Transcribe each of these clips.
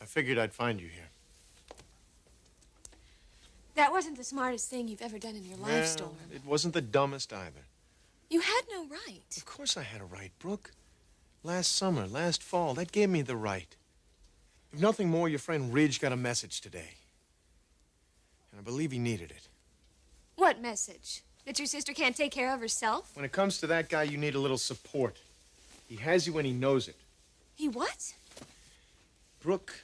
figured I'd find you here. That wasn't the smartest thing you've ever done in your life, Storm. It wasn't the dumbest either. You had no right. Of course I had a right, Brooke. Last summer, last fall, that gave me the right. If nothing more, your friend Ridge got a message today. And I believe he needed it. What message? That your sister can't take care of herself? When it comes to that guy, you need a little support. He has you and he knows it. He what? Brooke,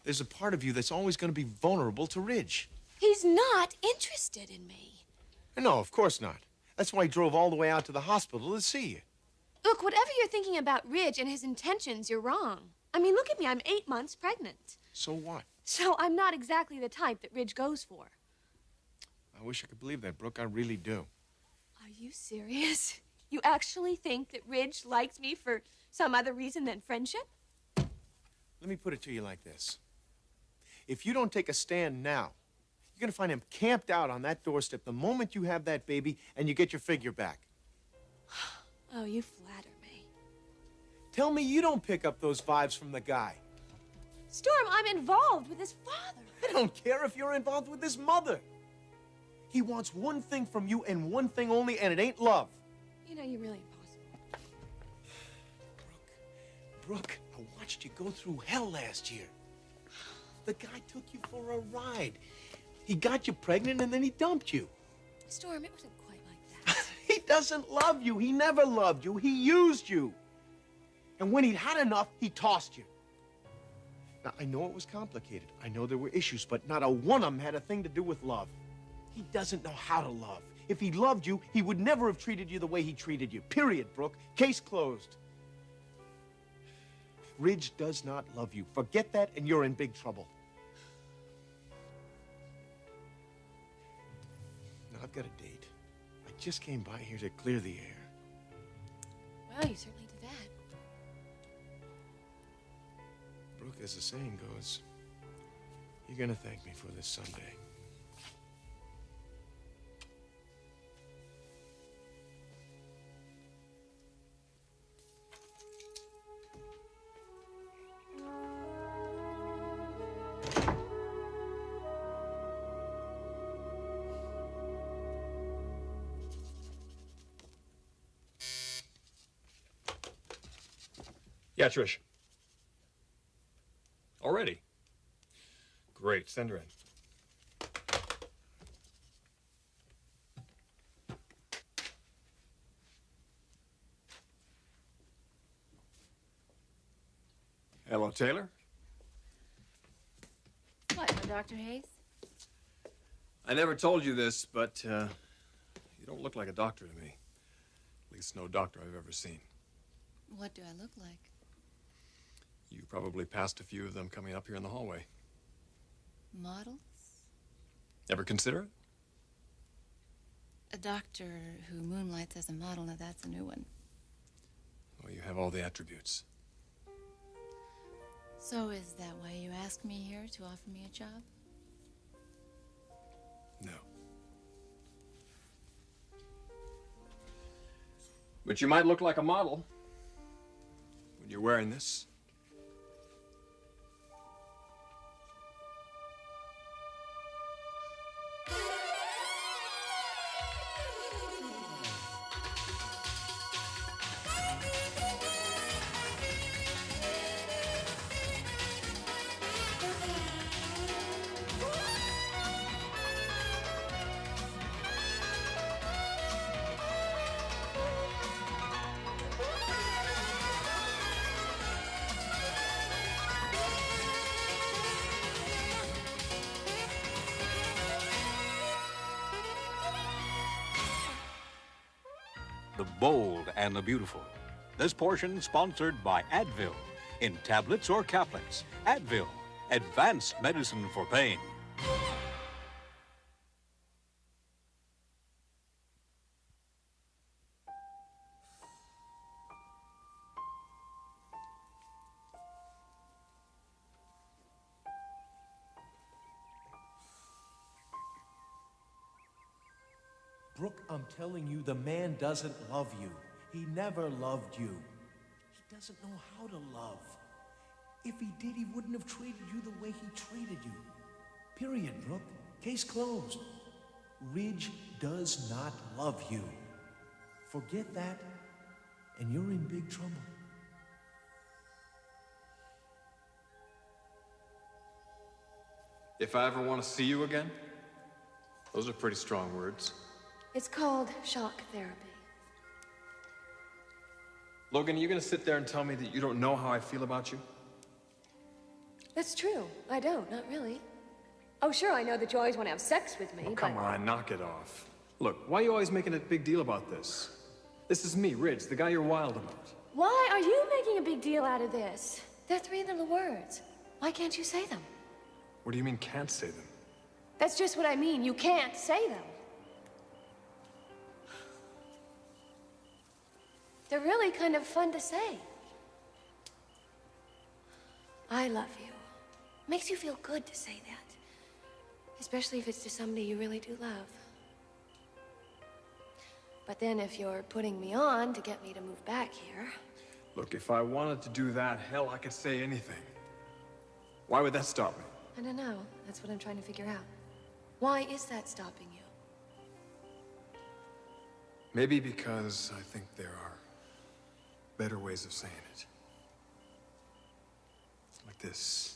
there's a part of you that's always going to be vulnerable to Ridge. He's not interested in me. No, of course not. That's why he drove all the way out to the hospital to see you. Look, whatever you're thinking about Ridge and his intentions, you're wrong. I mean, look at me. I'm 8 months pregnant. So what? So I'm not exactly the type that Ridge goes for. I wish I could believe that, Brooke. I really do. Are you serious? You actually think that Ridge likes me for some other reason than friendship? Let me put it to you like this. If you don't take a stand now, you're going to find him camped out on that doorstep the moment you have that baby and you get your figure back. Oh, you flatter me. Tell me you don't pick up those vibes from the guy. Storm, I'm involved with his father. I don't care if you're involved with his mother. He wants one thing from you and one thing only, and it ain't love. You know, you're really impossible. Brooke, I watched you go through hell last year. The guy took you for a ride. He got you pregnant and then he dumped you. Storm, it wasn't quite like that. He doesn't love you. He never loved you. He used you. And when he'd had enough, he tossed you. Now, I know it was complicated. I know there were issues, but not a one of them had a thing to do with love. He doesn't know how to love. If he loved you, he would never have treated you the way he treated you. Period, Brooke. Case closed. Ridge does not love you. Forget that and you're in big trouble. Now, I've got a date. I just came by here to clear the air. Well, you certainly did that. Brooke, as the saying goes, you're gonna thank me for this someday. Yeah, Trish. Already? Great, send her in. Hello, Taylor. What, no Dr. Hayes? I never told you this, but you don't look like a doctor to me. At least no doctor I've ever seen. What do I look like? You probably passed a few of them coming up here in the hallway. Models? Ever consider it? A doctor who moonlights as a model, now that's a new one. Well, you have all the attributes. So is that why you asked me here to offer me a job? No. But you might look like a model when you're wearing this. The bold and the beautiful. This portion sponsored by Advil. In tablets or caplets, Advil, advanced medicine for pain. Brooke, I'm telling you, the man doesn't love you. He never loved you. He doesn't know how to love. If he did, he wouldn't have treated you the way he treated you. Period, Brooke. Case closed. Ridge does not love you. Forget that, and you're in big trouble. If I ever want to see you again, those are pretty strong words. It's called shock therapy. Logan, are you going to sit there and tell me that you don't know how I feel about you? That's true. I don't, not really. Oh, sure, I know that you always want to have sex with me, Oh, come on, knock it off. Look, why are you always making a big deal about this? This is me, Ridge, the guy you're wild about. Why are you making a big deal out of this? They're three little words. Why can't you say them? What do you mean, can't say them? That's just what I mean. You can't say them. They're really kind of fun to say. I love you. Makes you feel good to say that. Especially if it's to somebody you really do love. But then if you're putting me on to get me to move back here... Look, if I wanted to do that, hell, I could say anything. Why would that stop me? I don't know. That's what I'm trying to figure out. Why is that stopping you? Maybe because I think there are better ways of saying it. Like this.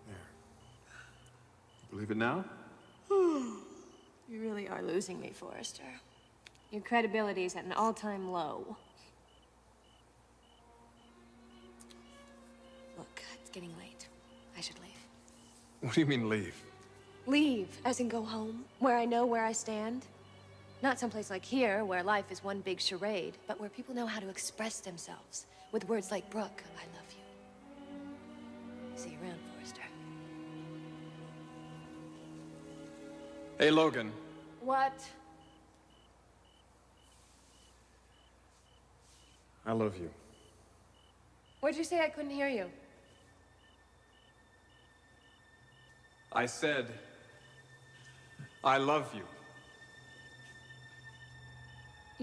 There. You believe it now? You really are losing me, Forrester. Your credibility is at an all-time low. Look, it's getting late. I should leave. What do you mean, leave? Leave, as in go home, where I know where I stand. Not someplace like here, where life is one big charade, but where people know how to express themselves with words like, Brooke, I love you. See you around, Forrester. Hey, Logan. What? I love you. What'd you say? I couldn't hear you. I said, I love you.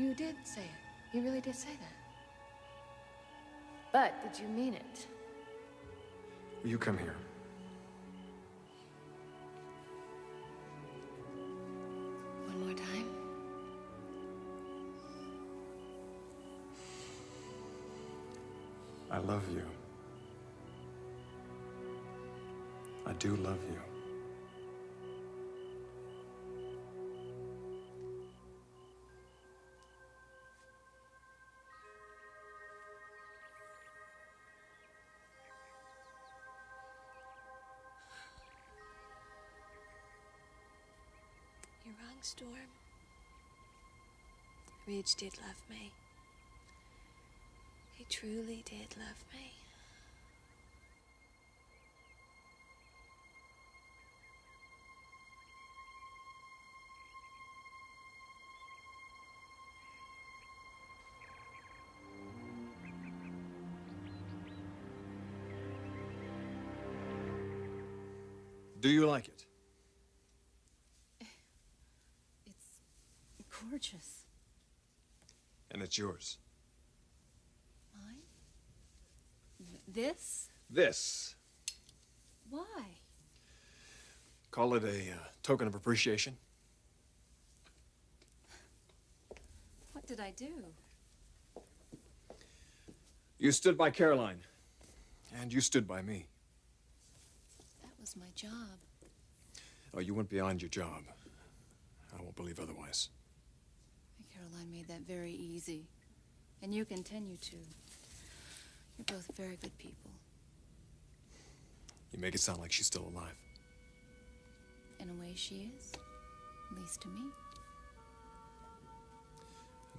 You did say it. You really did say that. But did you mean it? Will you come here? One more time. I love you. I do love you. You're wrong, Storm. Ridge did love me. He truly did love me. Do you like it? It's gorgeous. And it's yours. Mine? This? This. Why? Call it a token of appreciation. What did I do? You stood by Caroline. And you stood by me. That was my job. Oh, you went beyond your job. I won't believe otherwise. Caroline made that very easy. And you continue to. You're both very good people. You make it sound like she's still alive. In a way, she is. At least to me.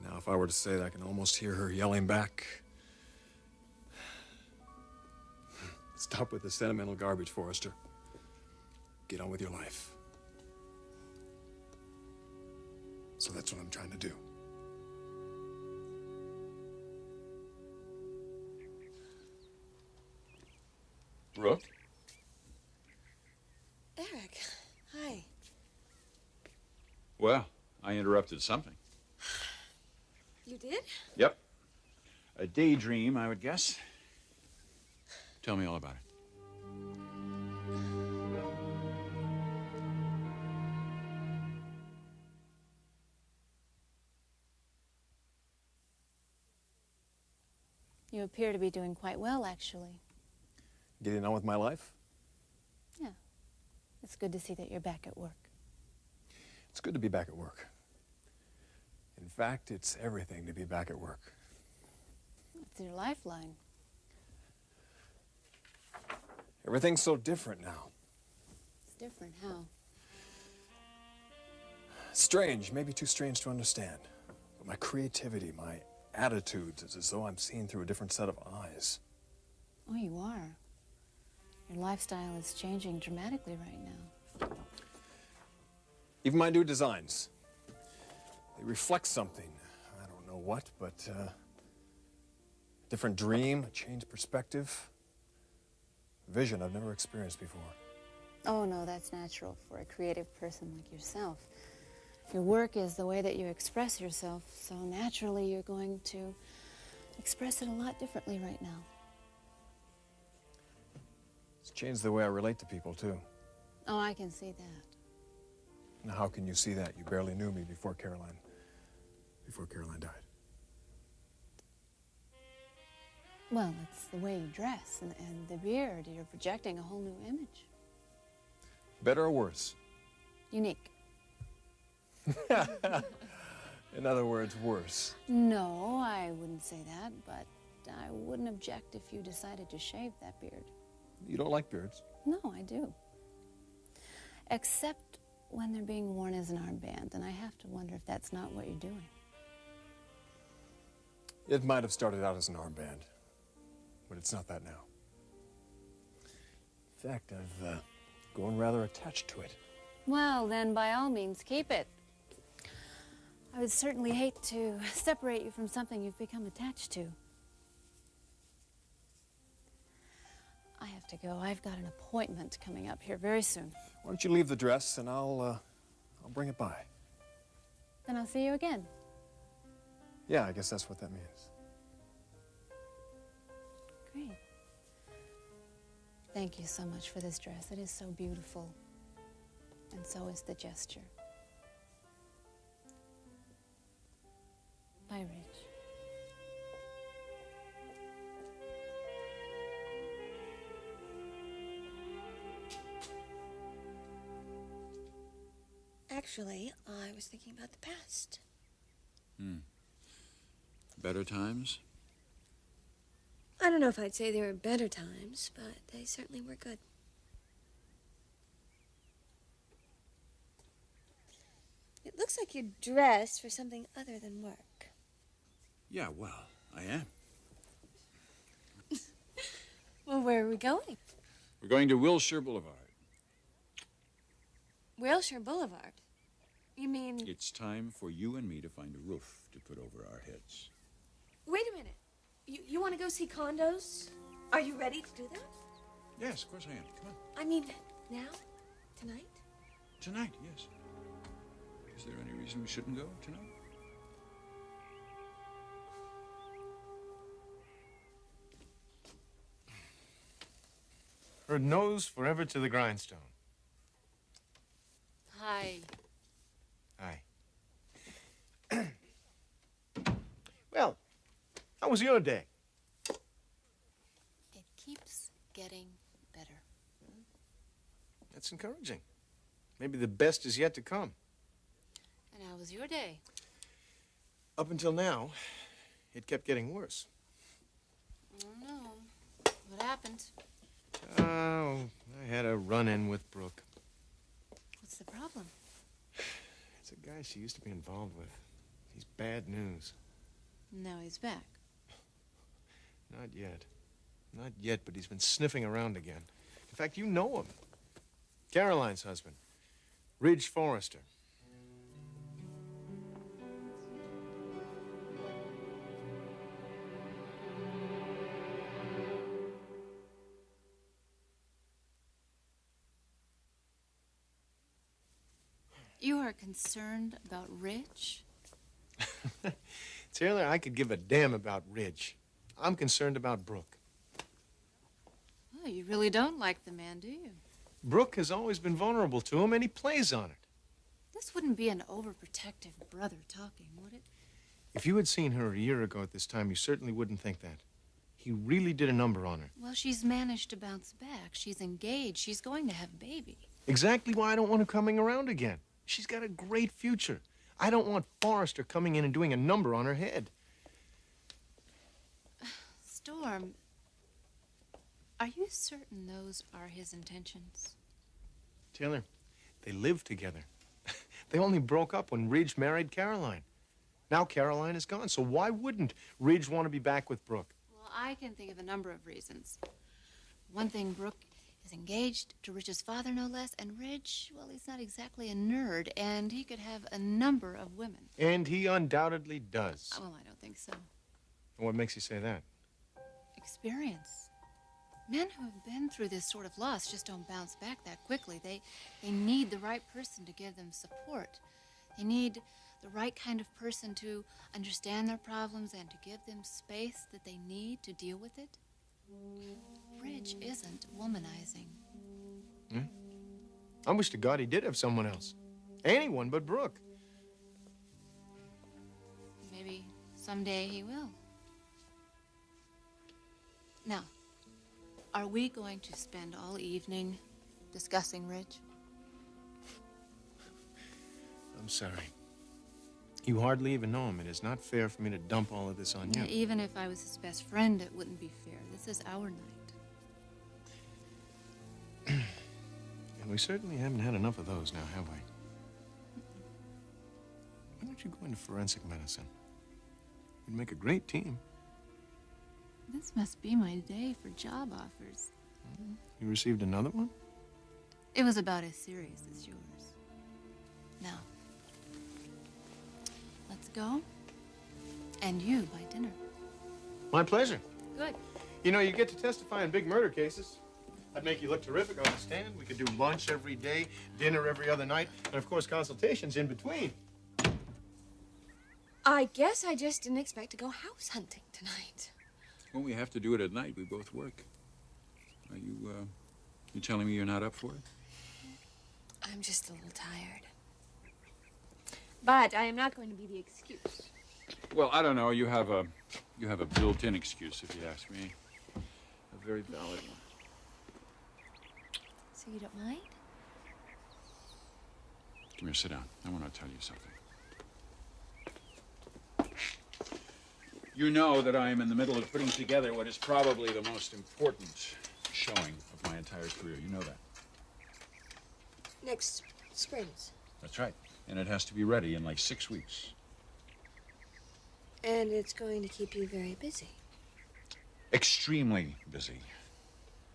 Now, if I were to say that, I can almost hear her yelling back. Stop with the sentimental garbage, Forrester. Get on with your life. So that's what I'm trying to do. Brooke? Eric, hi. Well, I interrupted something. You did? Yep. A daydream, I would guess. Tell me all about it. You appear to be doing quite well, actually. Getting on with my life? Yeah. It's good to see that you're back at work. It's good to be back at work. In fact, it's everything to be back at work. It's your lifeline. Everything's so different now. It's different, how? Strange, maybe too strange to understand. But my creativity, my attitudes, it's as though I'm seeing through a different set of eyes. Oh, you are. Your lifestyle is changing dramatically right now. Even my new designs. They reflect something. I don't know what, but a different dream, a changed perspective, vision I've never experienced before. Oh, no, that's natural for a creative person like yourself. Your work is the way that you express yourself, so naturally you're going to express it a lot differently right now. It's changed the way I relate to people, too. Oh, I can see that. Now, how can you see that? You barely knew me before Caroline died. Well, it's the way you dress and the beard. You're projecting a whole new image. Better or worse? Unique. In other words, worse. No, I wouldn't say that, but I wouldn't object if you decided to shave that beard. You don't like beards? No, I do. Except when they're being worn as an armband, and I have to wonder if that's not what you're doing. It might have started out as an armband, but it's not that now. In fact, I've grown rather attached to it. Well, then by all means, keep it. I would certainly hate to separate you from something you've become attached to. I have to go. I've got an appointment coming up here very soon. Why don't you leave the dress and I'll bring it by. Then I'll see you again. Yeah, I guess that's what that means. Great. Thank you so much for this dress. It is so beautiful. And so is the gesture. Bye, Rich. Actually, I was thinking about the past. Better times? I don't know if I'd say they were better times, but they certainly were good. It looks like you're dressed for something other than work. Yeah, well, I am. Well, where are we going? We're going to Wilshire Boulevard. Wilshire Boulevard? You mean... It's time for you and me to find a roof to put over our heads. Wait a minute. You want to go see condos? Are you ready to do that? Yes, of course I am. Come on. I mean, now? Tonight? Tonight, yes. Is there any reason we shouldn't go tonight? Her nose forever to the grindstone. Hi. Hi. Well, how was your day? It keeps getting better. That's encouraging. Maybe the best is yet to come. And how was your day? Up until now, it kept getting worse. I don't know. What happened? Oh, I had a run-in with Brooke. What's the problem? It's a guy she used to be involved with. He's bad news. Now he's back. Not yet. Not yet, but he's been sniffing around again. In fact, you know him. Caroline's husband, Ridge Forrester. You are concerned about Rich? Taylor, I could give a damn about Ridge. I'm concerned about Brooke. Oh, you really don't like the man, do you? Brooke has always been vulnerable to him, and he plays on it. This wouldn't be an overprotective brother talking, would it? If you had seen her a year ago at this time, you certainly wouldn't think that. He really did a number on her. Well, she's managed to bounce back. She's engaged. She's going to have a baby. Exactly why I don't want her coming around again. She's got a great future. I don't want Forrester coming in and doing a number on her head. Storm, are you certain those are his intentions? Taylor, they live together. They only broke up when Ridge married Caroline. Now Caroline is gone, so why wouldn't Ridge want to be back with Brooke? Well, I can think of a number of reasons. One thing, Brooke is engaged to Ridge's father, no less, and Ridge, well, he's not exactly a nerd, and he could have a number of women. And he undoubtedly does. Well, I don't think so. What makes you say that? Experience. Men who have been through this sort of loss just don't bounce back that quickly. They need the right person to give them support. They need the right kind of person to understand their problems and to give them space that they need to deal with it. Ridge isn't womanizing. Hmm? I wish to God he did have someone else. Anyone but Brooke. Maybe someday he will. Now, are we going to spend all evening discussing Ridge? I'm sorry. You hardly even know him. It is not fair for me to dump all of this on you. Even if I was his best friend, it wouldn't be fair. This is our night. And we certainly haven't had enough of those now, have we? Why don't you go into forensic medicine? You'd make a great team. This must be my day for job offers. You received another one? It was about as serious as yours. Now, let's go. And you by dinner. My pleasure. Good. You know, you get to testify in big murder cases. I'd make you look terrific on the stand. We could do lunch every day, dinner every other night, and of course, consultations in between. I guess I just didn't expect to go house hunting tonight. Well, we have to do it at night. We both work. Are you telling me you're not up for it? I'm just a little tired. But I am not going to be the excuse. Well, I don't know. You have a built-in excuse, if you ask me. A very valid one. So you don't mind? Come here, sit down. I want to tell you something. You know that I am in the middle of putting together what is probably the most important showing of my entire career. You know that. Next springs. That's right. And it has to be ready in like 6 weeks. And it's going to keep you very busy. Extremely busy.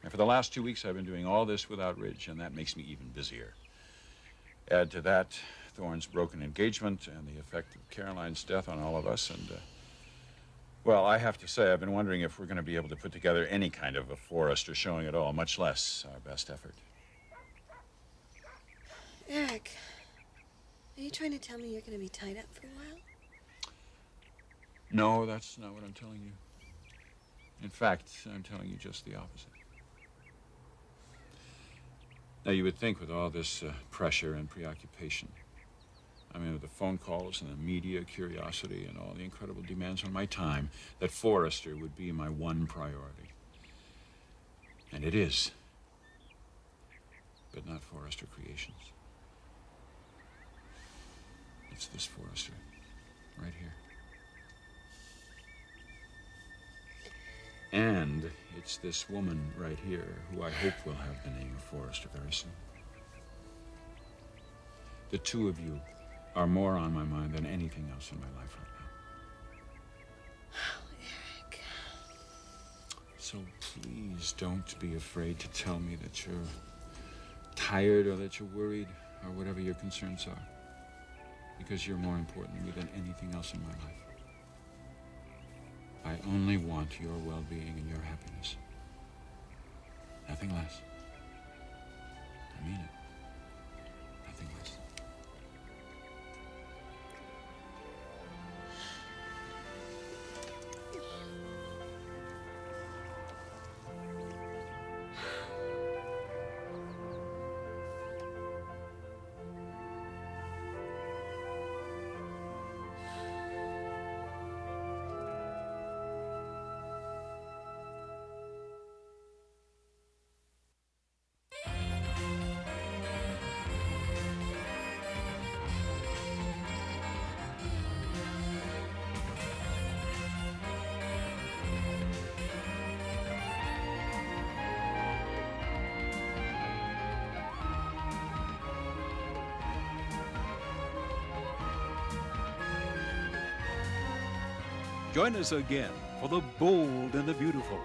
And for the last 2 weeks, I've been doing all this without Ridge, and that makes me even busier. Add to that Thorne's broken engagement and the effect of Caroline's death on all of us, and, well, I have to say, I've been wondering if we're going to be able to put together any kind of a Forrester showing at all, much less our best effort. Eric, are you trying to tell me you're going to be tied up for a while? No, that's not what I'm telling you. In fact, I'm telling you just the opposite. Now, you would think with all this pressure and preoccupation, I mean, with the phone calls and the media curiosity and all the incredible demands on my time, that Forrester would be my one priority. And it is. But not Forrester Creations. It's this Forrester, right here. And it's this woman right here who I hope will have the name of Forrester very soon. The two of you are more on my mind than anything else in my life right now. Oh, Eric. So please don't be afraid to tell me that you're tired or that you're worried or whatever your concerns are. Because you're more important to me than anything else in my life. I only want your well-being and your happiness. Nothing less. I mean it. Nothing less. Join us again for The Bold and the Beautiful,